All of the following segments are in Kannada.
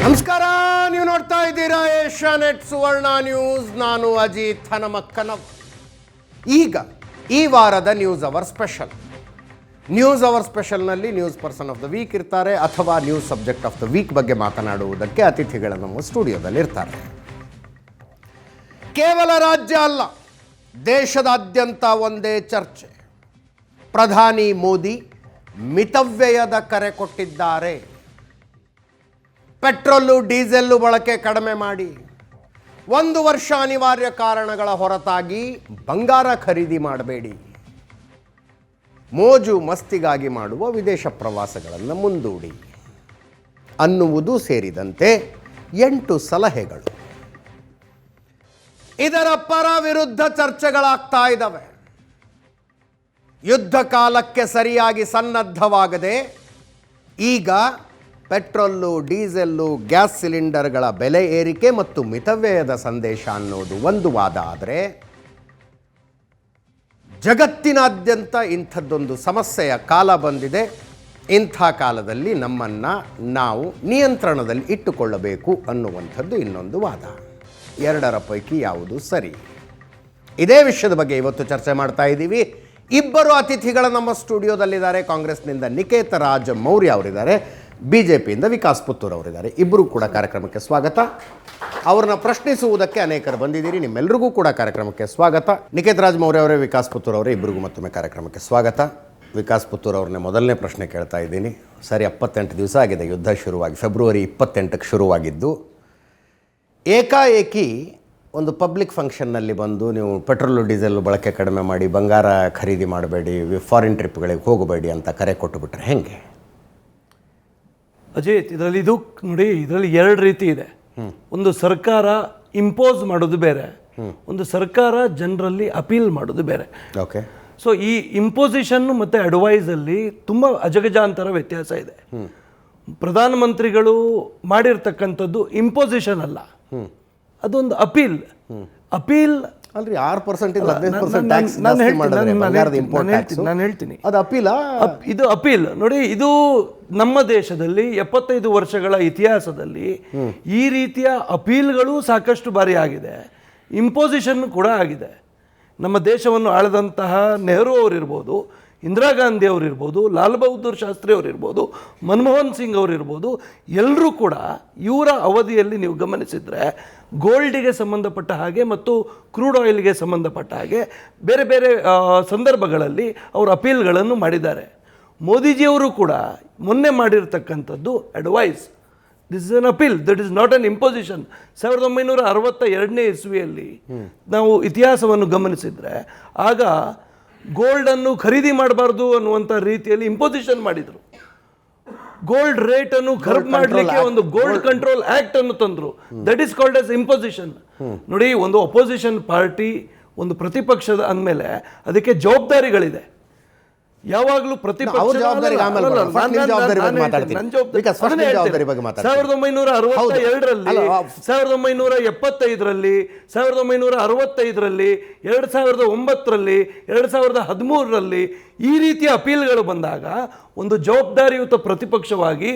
ನಮಸ್ಕಾರ, ನೀವು ನೋಡ್ತಾ ಇದ್ದೀರಾ ಏಷ್ಯಾನೆಟ್ ಸುವರ್ಣ ನ್ಯೂಸ್. ನಾನು ಅಜಿತ್ ಹನಮಕ್ಕನವ್. ಈಗ ಈ ವಾರದ ನ್ಯೂಸ್ ಅವರ್ ಸ್ಪೆಷಲ್ನಲ್ಲಿ news person of the week ಇರ್ತಾರೆ ಅಥವಾ news subject of the week ಬಗ್ಗೆ ಮಾತನಾಡುವುದಕ್ಕೆ ಅತಿಥಿಗಳು ನಮ್ಮ ಸ್ಟುಡಿಯೋದಲ್ಲಿ ಇರ್ತಾರೆ. ಕೇವಲ ರಾಜ್ಯ ಅಲ್ಲ, ದೇಶದಾದ್ಯಂತ ಒಂದೇ ಚರ್ಚೆ. ಪ್ರಧಾನಿ ಮೋದಿ ಮಿತವ್ಯಯದ ಕರೆ ಕೊಟ್ಟಿದ್ದಾರೆ. ಪೆಟ್ರೋಲು ಡೀಸೆಲ್ಲು ಬಳಕೆ ಕಡಿಮೆ ಮಾಡಿ, 1 ವರ್ಷ ಅನಿವಾರ್ಯ ಕಾರಣಗಳ ಹೊರತಾಗಿ ಬಂಗಾರ ಖರೀದಿ ಮಾಡಬೇಡಿ, ಮೋಜು ಮಸ್ತಿಗಾಗಿ ಮಾಡುವ ವಿದೇಶ ಪ್ರವಾಸಗಳನ್ನು ಮುಂದೂಡಿ ಅನ್ನುವುದು ಸೇರಿದಂತೆ 8 ಸಲಹೆಗಳು. ಇದರ ಪರ ವಿರುದ್ಧ ಚರ್ಚೆಗಳಾಗ್ತಾ ಇದ್ದಾವೆ. ಯುದ್ಧ ಕಾಲಕ್ಕೆ ಸರಿಯಾಗಿ ಸನ್ನದ್ಧವಾಗದೆ ಈಗ ಪೆಟ್ರೋಲು, ಡೀಸೆಲ್ಲು, ಗ್ಯಾಸ್ ಸಿಲಿಂಡರ್ಗಳ ಬೆಲೆ ಏರಿಕೆ ಮತ್ತು ಮಿತವ್ಯಯದ ಸಂದೇಶ ಅನ್ನೋದು ಒಂದು ವಾದ ಆದರೆ, ಜಗತ್ತಿನಾದ್ಯಂತ ಇಂಥದ್ದೊಂದು ಸಮಸ್ಯೆಯ ಕಾಲ ಬಂದಿದೆ. ಇಂಥ ಕಾಲದಲ್ಲಿ ನಮ್ಮನ್ನು ನಾವು ನಿಯಂತ್ರಣದಲ್ಲಿ ಇಟ್ಟುಕೊಳ್ಳಬೇಕು ಅನ್ನುವಂಥದ್ದು ಇನ್ನೊಂದು ವಾದ. ಎರಡರ ಪೈಕಿ ಯಾವುದು ಸರಿ? ಇದೇ ವಿಷಯದ ಬಗ್ಗೆ ಇವತ್ತು ಚರ್ಚೆ ಮಾಡ್ತಾ ಇದ್ದೀವಿ. ಇಬ್ಬರು ಅತಿಥಿಗಳು ನಮ್ಮ ಸ್ಟುಡಿಯೋದಲ್ಲಿದ್ದಾರೆ. ಕಾಂಗ್ರೆಸ್ನಿಂದ ನಿಕೇತ್ ರಾಜ್ ಮೌರ್ಯ ಅವರಿದ್ದಾರೆ, BJPಯಿಂದ ವಿಕಾಸ್ ಪುತ್ತೂರ್ ಅವರಿದ್ದಾರೆ. ಇಬ್ಬರು ಕೂಡ ಕಾರ್ಯಕ್ರಮಕ್ಕೆ ಸ್ವಾಗತ. ಅವ್ರನ್ನ ಪ್ರಶ್ನಿಸುವುದಕ್ಕೆ ಅನೇಕರು ಬಂದಿದ್ದೀರಿ. ನಿಮ್ಮೆಲ್ಲರಿಗೂ ಕೂಡ ಕಾರ್ಯಕ್ರಮಕ್ಕೆ ಸ್ವಾಗತ. ನಿಕೇತ್ ರಾಜ್ ಮೌರ್ಯ ಅವರೇ, ವಿಕಾಸ್ ಪುತ್ತೂರ್ ಅವರೇ, ಇಬ್ಬರಿಗೂ ಮತ್ತೊಮ್ಮೆ ಕಾರ್ಯಕ್ರಮಕ್ಕೆ ಸ್ವಾಗತ. ವಿಕಾಸ್ ಪುತ್ತೂರ್ ಅವ್ರನ್ನೇ ಮೊದಲನೇ ಪ್ರಶ್ನೆ ಕೇಳ್ತಾ ಇದ್ದೀನಿ. ಸರಿ, 78 ದಿವಸ ಆಗಿದೆ ಯುದ್ಧ ಶುರುವಾಗಿ. ಫೆಬ್ರವರಿ 28ಕ್ಕೆ ಶುರುವಾಗಿದ್ದು, ಏಕಾಏಕಿ ಒಂದು ಪಬ್ಲಿಕ್ ಫಂಕ್ಷನ್ನಲ್ಲಿ ಬಂದು ನೀವು ಪೆಟ್ರೋಲು ಡೀಸೆಲ್ಲು ಬಳಕೆ ಕಡಿಮೆ ಮಾಡಿ, ಬಂಗಾರ ಖರೀದಿ ಮಾಡಬೇಡಿ, ಫಾರಿನ್ ಟ್ರಿಪ್ಗಳಿಗೆ ಹೋಗಬೇಡಿ ಅಂತ ಕರೆ ಕೊಟ್ಟುಬಿಟ್ರೆ ಹೆಂಗೆ? ಅಜಿತ್, ಇದರಲ್ಲಿ ನೋಡಿ, ಇದರಲ್ಲಿ 2 ರೀತಿ ಇದೆ. ಒಂದು ಸರ್ಕಾರ ಇಂಪೋಸ್ ಮಾಡೋದು ಬೇರೆ, ಒಂದು ಸರ್ಕಾರ ಜನರಲ್ಲಿ ಅಪೀಲ್ ಮಾಡೋದು ಬೇರೆ. ಓಕೆ. ಸೊ ಈ ಇಂಪೋಸಿಷನ್ ಮತ್ತು ಅಡ್ವೈಸಲ್ಲಿ ತುಂಬ ಅಜಗಜಾಂತರ ವ್ಯತ್ಯಾಸ ಇದೆ. ಪ್ರಧಾನಮಂತ್ರಿಗಳು ಮಾಡಿರ್ತಕ್ಕಂಥದ್ದು ಇಂಪೋಸಿಷನ್ ಅಲ್ಲ, ಅದೊಂದು ಅಪೀಲ್. ಅಲ್ರಿ, 6% 15% ಟ್ಯಾಕ್ಸ್ ನಾನು ಹೇಳ್ತೀನಿ, ಅದು ಅಪೀಲ. ಇದು ಅಪೀಲ್ ನೋಡಿ, ಇದು ನಮ್ಮ ದೇಶದಲ್ಲಿ 75 ವರ್ಷಗಳ ಇತಿಹಾಸದಲ್ಲಿ ಈ ರೀತಿಯ ಅಪೀಲ್ಗಳು ಸಾಕಷ್ಟು ಬಾರಿ ಆಗಿದೆ, ಇಂಪೋಸಿಷನ್ ಕೂಡ ಆಗಿದೆ. ನಮ್ಮ ದೇಶವನ್ನು ಆಳದಂತಹ ನೆಹರು ಅವರಿರ್ಬೋದು, ಇಂದಿರಾ ಗಾಂಧಿ ಅವರಿರ್ಬೋದು, ಲಾಲ್ ಬಹದ್ದೂರ್ ಶಾಸ್ತ್ರಿ ಅವರಿರ್ಬೋದು, ಮನಮೋಹನ್ ಸಿಂಗ್ ಅವರಿರ್ಬೋದು, ಎಲ್ಲರೂ ಕೂಡ ಇವರ ಅವಧಿಯಲ್ಲಿ ನೀವು ಗಮನಿಸಿದರೆ ಗೋಲ್ಡಿಗೆ ಸಂಬಂಧಪಟ್ಟ ಹಾಗೆ ಮತ್ತು ಕ್ರೂಡ್ ಆಯಿಲ್ಗೆ ಸಂಬಂಧಪಟ್ಟ ಹಾಗೆ ಬೇರೆ ಬೇರೆ ಸಂದರ್ಭಗಳಲ್ಲಿ ಅವರು ಅಪೀಲ್ಗಳನ್ನು ಮಾಡಿದ್ದಾರೆ. ಮೋದಿಜಿಯವರು ಕೂಡ ಮೊನ್ನೆ ಮಾಡಿರ್ತಕ್ಕಂಥದ್ದು advice. This is an appeal, that is not an imposition. 1962ನೇ ಇಸ್ವಿಯಲ್ಲಿ ನಾವು ಇತಿಹಾಸವನ್ನು ಗಮನಿಸಿದರೆ ಆಗ ಗೋಲ್ಡನ್ನು ಖರೀದಿ ಮಾಡಬಾರ್ದು ಅನ್ನುವಂಥ ರೀತಿಯಲ್ಲಿ ಇಂಪೋಸಿಷನ್ ಮಾಡಿದರು. ಗೋಲ್ಡ್ ರೇಟ್ ಅನ್ನು ಕರ್ಬ್ ಮಾಡಲಿಕ್ಕೆ ಒಂದು ಗೋಲ್ಡ್ ಕಂಟ್ರೋಲ್ ಆಕ್ಟ್ ಅನ್ನು ತಂದರು. That is called as imposition. ನೋಡಿ, ಒಂದು ಅಪೋಸಿಷನ್ ಪಾರ್ಟಿ, ಒಂದು ಪ್ರತಿಪಕ್ಷದ ಅಂದಮೇಲೆ ಅದಕ್ಕೆ ಜವಾಬ್ದಾರಿಗಳಿದೆ. ಯಾವಾಗಲೂ ಪ್ರತಿಪಕ್ಷ 1962ರಲ್ಲಿ, 1975ರಲ್ಲಿ, 1965ರಲ್ಲಿ, 2009ರಲ್ಲಿ, 2013ರಲ್ಲಿ ಈ ರೀತಿಯ ಅಪೀಲ್ಗಳು ಬಂದಾಗ ಒಂದು ಜವಾಬ್ದಾರಿಯುತ ಪ್ರತಿಪಕ್ಷವಾಗಿ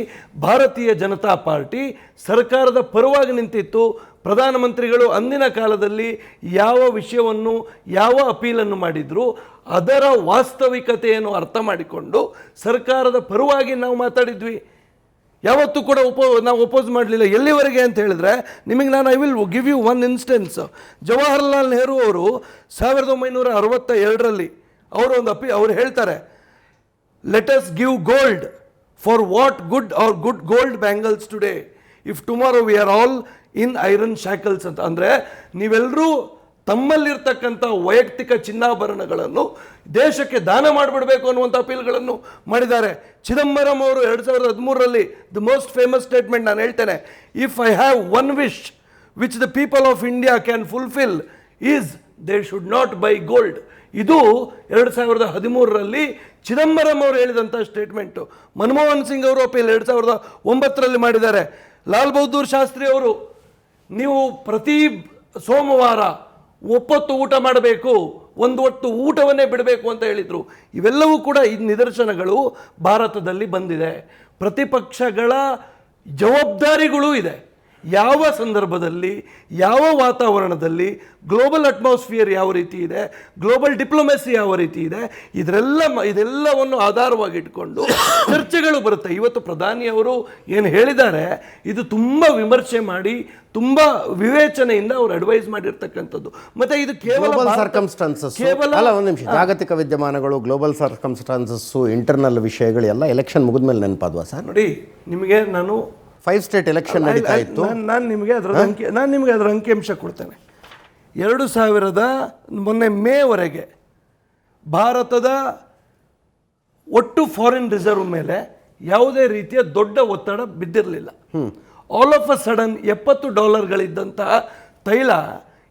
ಭಾರತೀಯ ಜನತಾ ಪಾರ್ಟಿ ಸರ್ಕಾರದ ಪರವಾಗಿ ನಿಂತಿತ್ತು. ಪ್ರಧಾನಮಂತ್ರಿಗಳು ಅಂದಿನ ಕಾಲದಲ್ಲಿ ಯಾವ ವಿಷಯವನ್ನು, ಯಾವ ಅಪೀಲನ್ನು ಮಾಡಿದ್ರು ಅದರ ವಾಸ್ತವಿಕತೆಯನ್ನು ಅರ್ಥ ಮಾಡಿಕೊಂಡು ಸರ್ಕಾರದ ಪರವಾಗಿ ನಾವು ಮಾತಾಡಿದ್ವಿ. ಯಾವತ್ತೂ ಕೂಡ ನಾವು ಒಪೋಸ್ ಮಾಡಲಿಲ್ಲ. ಎಲ್ಲಿವರೆಗೆ ಅಂತ ಹೇಳಿದ್ರೆ, ನಿಮಗೆ ನಾನು I will give you one instance. Jawaharlal Nehru ಅವರು 1962ರಲ್ಲಿ ಅವರು ಹೇಳ್ತಾರೆ, let us give gold for what good are good gold bangles today if tomorrow we are all in iron shackles ಅಂತ. ಅಂದರೆ ನೀವೆಲ್ಲರೂ ತಮ್ಮಲ್ಲಿರ್ತಕ್ಕಂಥ ವೈಯಕ್ತಿಕ ಚಿನ್ನಾಭರಣಗಳನ್ನು ದೇಶಕ್ಕೆ ದಾನ ಮಾಡಿಬಿಡಬೇಕು ಅನ್ನುವಂಥ ಅಪೀಲ್ಗಳನ್ನು ಮಾಡಿದ್ದಾರೆ. ಚಿದಂಬರಂ ಅವರು 2013ರಲ್ಲಿ ದ ಮೋಸ್ಟ್ ಫೇಮಸ್ ಸ್ಟೇಟ್ಮೆಂಟ್ ನಾನು ಹೇಳ್ತೇನೆ, if I have one wish which the people of India can fulfil is they should not by gold. ಇದು 2013ರಲ್ಲಿ ಚಿದಂಬರಂ ಅವರು ಹೇಳಿದಂಥ ಸ್ಟೇಟ್ಮೆಂಟು. ಮನಮೋಹನ್ ಸಿಂಗ್ ಅವರು ಅಪೀಲ್ 2009ರಲ್ಲಿ ಮಾಡಿದ್ದಾರೆ. ಲಾಲ್ ಬಹದ್ದೂರ್ ಶಾಸ್ತ್ರಿ ಅವರು, ನೀವು ಪ್ರತಿ ಸೋಮವಾರ ಒಪ್ಪತ್ತು ಊಟ ಮಾಡಬೇಕು, ಒಂದು ಹೊತ್ತು ಊಟವನ್ನೇ ಬಿಡಬೇಕು ಅಂತ ಹೇಳಿದರು. ಇವೆಲ್ಲವೂ ಕೂಡ ಈ ನಿದರ್ಶನಗಳು ಭಾರತದಲ್ಲಿ ಬಂದಿದೆ. ಪ್ರತಿಪಕ್ಷಗಳ ಜವಾಬ್ದಾರಿಗಳು ಇದೆ. ಯಾವ ಸಂದರ್ಭದಲ್ಲಿ, ಯಾವ ವಾತಾವರಣದಲ್ಲಿ, ಗ್ಲೋಬಲ್ ಅಟ್ಮಾಸ್ಫಿಯರ್ ಯಾವ ರೀತಿ ಇದೆ, ಗ್ಲೋಬಲ್ ಡಿಪ್ಲೊಮೆಸಿ ಯಾವ ರೀತಿ ಇದೆ, ಇದೆಲ್ಲವನ್ನು ಆಧಾರವಾಗಿಟ್ಕೊಂಡು ಚರ್ಚೆಗಳು ಬರುತ್ತೆ. ಇವತ್ತು ಪ್ರಧಾನಿಯವರು ಏನು ಹೇಳಿದ್ದಾರೆ, ಇದು ತುಂಬ ವಿಮರ್ಶೆ ಮಾಡಿ, ತುಂಬ ವಿವೇಚನೆಯಿಂದ ಅವರು ಅಡ್ವೈಸ್ ಮಾಡಿರ್ತಕ್ಕಂಥದ್ದು. ಮತ್ತೆ ಇದು ಗ್ಲೋಬಲ್ ಸರ್ಕಮ್ಸ್ಟಾನ್ಸಸ್ ಅಲ್ಲ, ಒಂದು ನಿಮಿಷ, ಜಾಗತಿಕ ವಿದ್ಯಮಾನಗಳು, ಗ್ಲೋಬಲ್ ಸರ್ಕಮ್ಸ್ಟಾನ್ಸಸ್ಸು, ಇಂಟರ್ನಲ್ ವಿಷಯಗಳು ಎಲ್ಲ ಎಲೆಕ್ಷನ್ ಮುಗಿದ್ಮೇಲೆ ನೆನಪಾದ್ವಾ ಸರ್? ನೋಡಿ, ನಿಮಗೆ ನಾನು 5 ಸ್ಟೇಟ್ ಎಲೆಕ್ಷನ್ ನಡೀತಾ ಇತ್ತು. ನಾನು ನಿಮಗೆ ಅದರ ಅಂಕಿಅಂಶ ಕೊಡ್ತೇನೆ. 2000 ಮೊನ್ನೆ ಮೇವರೆಗೆ ಭಾರತದ ಒಟ್ಟು ಫಾರಿನ್ ರಿಸರ್ವ್ ಮೇಲೆ ಯಾವುದೇ ರೀತಿಯ ದೊಡ್ಡ ಒತ್ತಡ ಬಿದ್ದಿರಲಿಲ್ಲ. ಆಲ್ ಆಫ್ ಅ ಸಡನ್ $70 ತೈಲ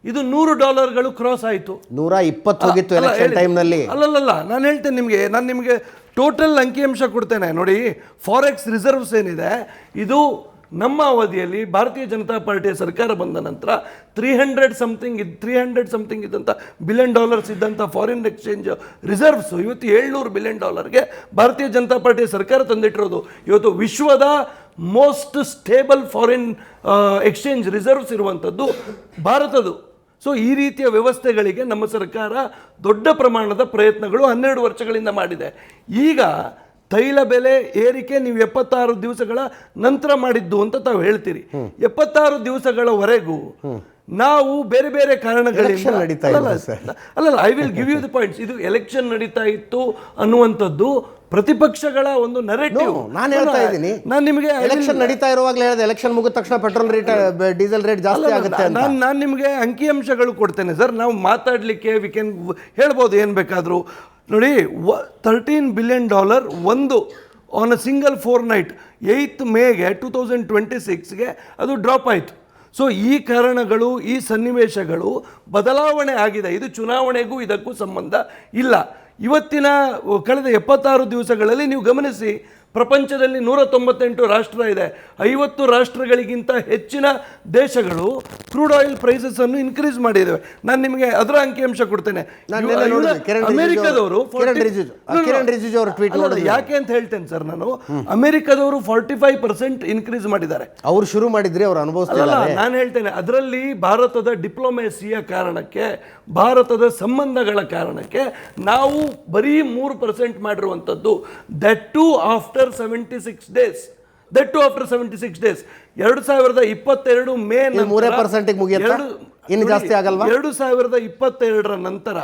ಇದು $100 ಕ್ರಾಸ್ ಆಯಿತು. 120 ಹೋಗಿತ್ತು ಎಲೆಕ್ಷನ್ ಟೈಮ್ನಲ್ಲಿ. ಅಲ್ಲಲ್ಲ, ನಾನು ಹೇಳ್ತೇನೆ ನಿಮಗೆ ಟೋಟಲ್ ಅಂಕಿಅಂಶ ಕೊಡ್ತೇನೆ. ನೋಡಿ, ಫಾರೆಕ್ಸ್ ರಿಸರ್ವ್ಸ್ ಏನಿದೆ, ಇದು ನಮ್ಮ ಅವಧಿಯಲ್ಲಿ ಭಾರತೀಯ ಜನತಾ ಪಾರ್ಟಿಯ ಸರ್ಕಾರ ಬಂದ ನಂತರ 300 ಸಮಥಿಂಗ್ ಇದ್ದಂಥ $1 ಬಿಲಿಯನ್ ಇದ್ದಂಥ ಫಾರಿನ್ ಎಕ್ಸ್ಚೇಂಜ್ ರಿಸರ್ವ್ಸ್ ಇವತ್ತು $700 ಬಿಲಿಯನ್ ಭಾರತೀಯ ಜನತಾ ಪಾರ್ಟಿಯ ಸರ್ಕಾರ ತಂದಿಟ್ಟಿರೋದು. ಇವತ್ತು ವಿಶ್ವದ most stable foreign exchange reserves ಇರುವಂಥದ್ದು ಭಾರತದ್ದು. ಸೊ ಈ ರೀತಿಯ ವ್ಯವಸ್ಥೆಗಳಿಗೆ ನಮ್ಮ ಸರ್ಕಾರ ದೊಡ್ಡ ಪ್ರಮಾಣದ ಪ್ರಯತ್ನಗಳು 12 ವರ್ಷಗಳಿಂದ ಮಾಡಿದೆ. ಈಗ ತೈಲ ಬೆಲೆ ಏರಿಕೆ ನೀವು 76 ದಿವಸಗಳ ನಂತರ ಮಾಡಿದ್ದು ಅಂತ ತಾವು ಹೇಳ್ತೀರಿ. 76 ದಿವಸಗಳವರೆಗೂ ನಾವು ಬೇರೆ ಬೇರೆ ಕಾರಣಗಳಿಂದ ಅಲ್ಲಲ್ಲ, I will give you the points. ಇದು ಎಲೆಕ್ಷನ್ ನಡೀತಾ ಇತ್ತು ಅನ್ನುವಂಥದ್ದು ಪ್ರತಿಪಕ್ಷಗಳ ಒಂದು ನರೇಟಿವ್. ನಾನು ಹೇಳ್ತಾ ಇದ್ದೀನಿ, ನಾನು ನಿಮಗೆ ಎಲೆಕ್ಷನ್ ನಡೀತಾ ಇರುವಾಗಲೇ ಹೇಳಿದೆ, ಎಲೆಕ್ಷನ್ ಮುಗಿದ ತಕ್ಷಣ ಪೆಟ್ರೋಲ್ ರೇಟ್, ಡೀಸೆಲ್ ರೇಟ್ ಜಾಸ್ತಿ ಆಗುತ್ತೆ. ನಾನು ನಿಮಗೆ ಅಂಕಿಅಂಶಗಳು ಕೊಡ್ತೇನೆ ಸರ್. ನಾವು ಮಾತಾಡಲಿಕ್ಕೆ ಹೇಳ್ಬೋದು ಏನು ಬೇಕಾದರೂ. ನೋಡಿ, $13 ಬಿಲಿಯನ್ ಒಂದು on a single 4 night 8th ಮೇಗೆ 2026ಗೆ ಅದು ಡ್ರಾಪ್ ಆಯಿತು. ಸೊ ಈ ಕಾರಣಗಳು, ಈ ಸನ್ನಿವೇಶಗಳು ಬದಲಾವಣೆ ಆಗಿದೆ. ಇದು ಚುನಾವಣೆಗೂ ಇದಕ್ಕೂ ಸಂಬಂಧ ಇಲ್ಲ. ಇವತ್ತಿನ ಕಳೆದ 76 ದಿವಸಗಳಲ್ಲಿ ನೀವು ಗಮನಿಸಿ, ಪ್ರಪಂಚದಲ್ಲಿ 198 ರಾಷ್ಟ್ರ ಇದೆ. 50 ರಾಷ್ಟ್ರಗಳಿಗಿಂತ ಹೆಚ್ಚಿನ ದೇಶಗಳು ಕ್ರೂಡ್ ಆಯಿಲ್ ಪ್ರೈಸಸ್ ಅನ್ನು ಇನ್ಕ್ರೀಸ್ ಮಾಡಿದ್ದೇವೆ. ನಾನು ನಿಮಗೆ ಅದರ ಅಂಕಿಅಂಶ ಕೊಡ್ತೇನೆ. ಅಮೆರಿಕದವರು ಯಾಕೆ ಅಂತ ಹೇಳ್ತೇನೆ ಸರ್. ನಾನು ಅಮೆರಿಕದವರು 45% ಇನ್ಕ್ರೀಸ್ ಮಾಡಿದ್ದಾರೆ. ಅವರು ಶುರು ಮಾಡಿದ್ರೆ ಅವರು ಅನುಭವಿಸ್ತಿಲ್ಲ. ನಾನು ಹೇಳ್ತೇನೆ, ಅದರಲ್ಲಿ ಭಾರತದ ಡಿಪ್ಲೊಮೆಸಿಯ ಕಾರಣಕ್ಕೆ, ಭಾರತದ ಸಂಬಂಧಗಳ ಕಾರಣಕ್ಕೆ ನಾವು ಬರೀ 3% ಮಾಡಿರುವಂಥದ್ದು. That too after 76 days. 2022 May 3% ಮುಗಿಯುತ್ತಾ? ಇನ್ನು ಜಾಸ್ತಿ ಆಗಲ್ವಾ? 2022 ನಂತರ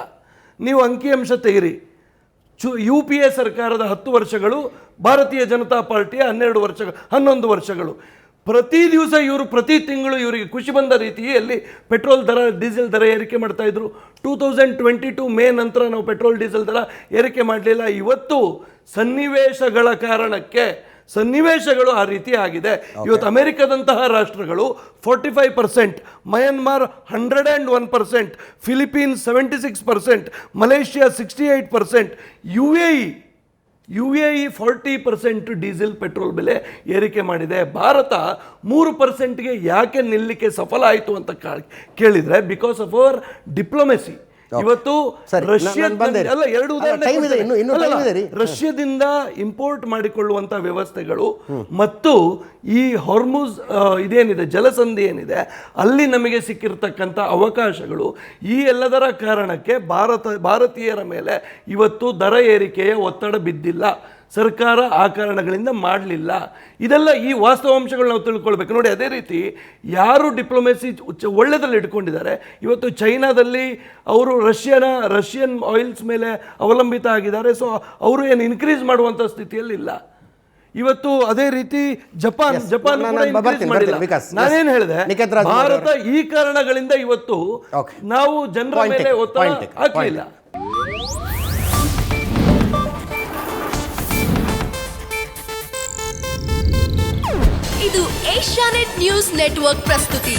ನೀವು ಅಂಕಿಅಂಶ ತೆಗಿರಿ. UPA ಸರ್ಕಾರದ 10 ವರ್ಷಗಳು, ಭಾರತೀಯ ಜನತಾ ಪಾರ್ಟಿಯ 11 ವರ್ಷಗಳು. ಪ್ರತಿ ದಿವಸ ಪ್ರತಿ ತಿಂಗಳು ಇವರಿಗೆ ಖುಷಿ ಬಂದ ರೀತಿಯಲ್ಲಿ ಪೆಟ್ರೋಲ್ ದರ, ಡೀಸೆಲ್ ದರ ಏರಿಕೆ ಮಾಡ್ತಾ ಇದ್ರು. 2022 ಮೇ ನಂತರ ನಾವು ಪೆಟ್ರೋಲ್ ಡೀಸೆಲ್ ದರ ಏರಿಕೆ ಮಾಡಲಿಲ್ಲ. ಇವತ್ತು ಸನ್ನಿವೇಶಗಳ ಕಾರಣಕ್ಕೆ ಸನ್ನಿವೇಶಗಳು ಆ ರೀತಿ ಆಗಿದೆ. ಇವತ್ತು ಅಮೆರಿಕದಂತಹ ರಾಷ್ಟ್ರಗಳು 45%, Myanmar 101%, Philippines 76%, Malaysia 68%, UAE 40% diesel petrol ಬೆಲೆ ಏರಿಕೆ ಮಾಡಿದೆ. ಭಾರತ 3%ಗೆ ಯಾಕೆ ನಿಲ್ಲಕ್ಕೆ ಸಫಲ ಆಯಿತು ಅಂತ ಕೇಳಿದರೆ, ಬಿಕಾಸ್ ಆಫ್ ಅವರ್ ಡಿಪ್ಲೊಮೆಸಿ. ಇವತ್ತು ರಷ್ಯಾದಿಂದ ಇಂಪೋರ್ಟ್ ಮಾಡಿಕೊಳ್ಳುವಂಥ ವ್ಯವಸ್ಥೆಗಳು ಮತ್ತು ಈ ಹಾರ್ಮುಜ್ ಇದೇನಿದೆ, ಜಲಸಂಧಿ ಏನಿದೆ, ಅಲ್ಲಿ ನಮಗೆ ಸಿಕ್ಕಿರ್ತಕ್ಕಂಥ ಅವಕಾಶಗಳು, ಈ ಎಲ್ಲದರ ಕಾರಣಕ್ಕೆ ಭಾರತೀಯರ ಮೇಲೆ ಇವತ್ತು ದರ ಏರಿಕೆಯ ಒತ್ತಡ ಬಿದ್ದಿಲ್ಲ. ಸರ್ಕಾರ ಆ ಕಾರಣಗಳಿಂದ ಮಾಡಲಿಲ್ಲ. ಇದೆಲ್ಲ ಈ ವಾಸ್ತವಾಂಶಗಳು ನಾವು ತಿಳ್ಕೊಳ್ಬೇಕು. ನೋಡಿ, ಅದೇ ರೀತಿ ಯಾರು ಡಿಪ್ಲೊಮೆಸಿ ಒಳ್ಳೆದಲ್ಲಿ ಇಟ್ಕೊಂಡಿದ್ದಾರೆ, ಇವತ್ತು ಚೈನಾದಲ್ಲಿ ಅವರು ರಷ್ಯನ್ ಆಯಿಲ್ಸ್ ಮೇಲೆ ಅವಲಂಬಿತ ಆಗಿದ್ದಾರೆ. ಸೊ ಅವರು ಏನು ಇನ್ಕ್ರೀಸ್ ಮಾಡುವಂಥ ಸ್ಥಿತಿಯಲ್ಲಿ ಇಲ್ಲ. ಇವತ್ತು ಅದೇ ರೀತಿ ಜಪಾನ್ ನಾನೇನು ಹೇಳಿದೆ, ಭಾರತ ಈ ಕಾರಣಗಳಿಂದ ಇವತ್ತು ನಾವು ಜನರ ಮೇಲೆ ಒತ್ತಡ ಹಾಕಲಿಲ್ಲ. ಇದು ಏಷ್ಯಾನೆಟ್ ನ್ಯೂಸ್ ನೆಟ್ವರ್ಕ್ ಪ್ರಸ್ತುತಿ.